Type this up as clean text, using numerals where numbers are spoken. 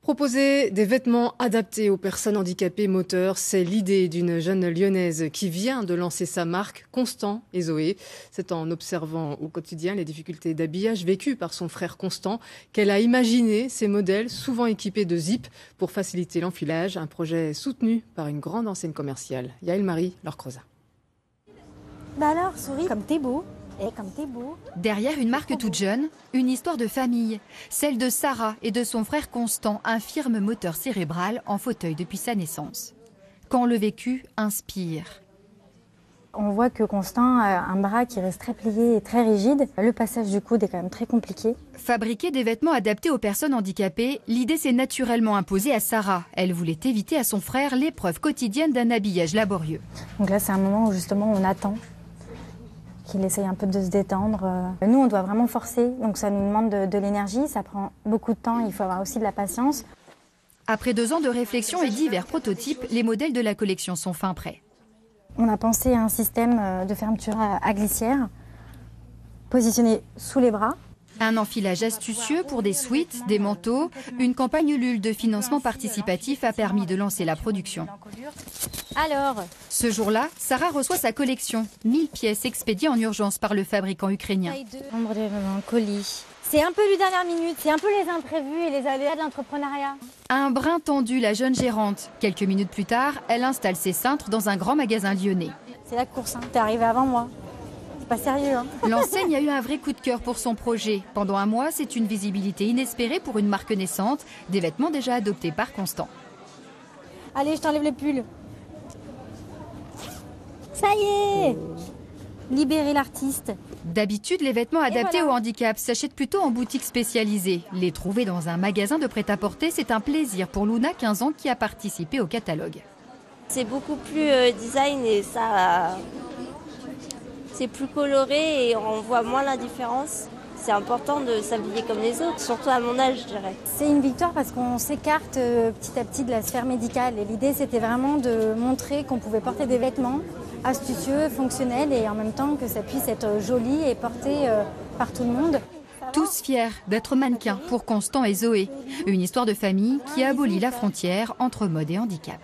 Proposer des vêtements adaptés aux personnes handicapées moteurs, c'est l'idée d'une jeune lyonnaise qui vient de lancer sa marque Constant et Zoé. C'est en observant au quotidien les difficultés d'habillage vécues par son frère Constant qu'elle a imaginé ces modèles souvent équipés de zip pour faciliter l'enfilage, un projet soutenu par une grande enseigne commerciale. Yaël Marie, Laure Crozat. Bah alors, souris, comme t'es beau. Et comme t'es beau. Derrière une marque toute jeune, une histoire de famille, celle de Sarah et de son frère Constant, infirme moteur cérébral en fauteuil depuis sa naissance. Quand le vécu inspire. On voit que Constant a un bras qui reste très plié et très rigide. Le passage du coude est quand même très compliqué. Fabriquer des vêtements adaptés aux personnes handicapées, l'idée s'est naturellement imposée à Sarah. Elle voulait éviter à son frère l'épreuve quotidienne d'un habillage laborieux. Donc là, c'est un moment où justement on attend qu'il essaye un peu de se détendre. Nous, on doit vraiment forcer, donc ça nous demande de l'énergie, ça prend beaucoup de temps, il faut avoir aussi de la patience. Après 2 ans de réflexion et divers prototypes, les modèles de la collection sont fin prêts. On a pensé à un système de fermeture à glissière, positionné sous les bras. Un enfilage astucieux pour des sweats, des manteaux. Une campagne Ulule de financement participatif a permis de lancer la production. Alors, ce jour-là, Sarah reçoit sa collection. 1000 pièces expédiées en urgence par le fabricant ukrainien. Nombre de colis. C'est un peu du dernière minute, c'est un peu les imprévus et les aléas de l'entrepreneuriat. Un brin tendu, la jeune gérante. Quelques minutes plus tard, elle installe ses cintres dans un grand magasin lyonnais. C'est la course, hein. T'es arrivé avant moi. C'est pas sérieux, hein. L'enseigne a eu un vrai coup de cœur pour son projet. Pendant un mois, c'est une visibilité inespérée pour une marque naissante. Des vêtements déjà adoptés par Constant. Allez, je t'enlève le pull. Ça y est, libérer l'artiste. D'habitude, les vêtements adaptés au handicap s'achètent plutôt en boutique spécialisée. Les trouver dans un magasin de prêt-à-porter, c'est un plaisir pour Luna, 15 ans, qui a participé au catalogue. C'est beaucoup plus design et ça, c'est plus coloré et on voit moins la différence. C'est important de s'habiller comme les autres, surtout à mon âge, je dirais. C'est une victoire parce qu'on s'écarte petit à petit de la sphère médicale. Et l'idée, c'était vraiment de montrer qu'on pouvait porter des vêtements astucieux, fonctionnels et en même temps que ça puisse être joli et porté par tout le monde. Tous fiers d'être mannequins pour Constant et Zoé. Une histoire de famille qui abolit la frontière entre mode et handicap.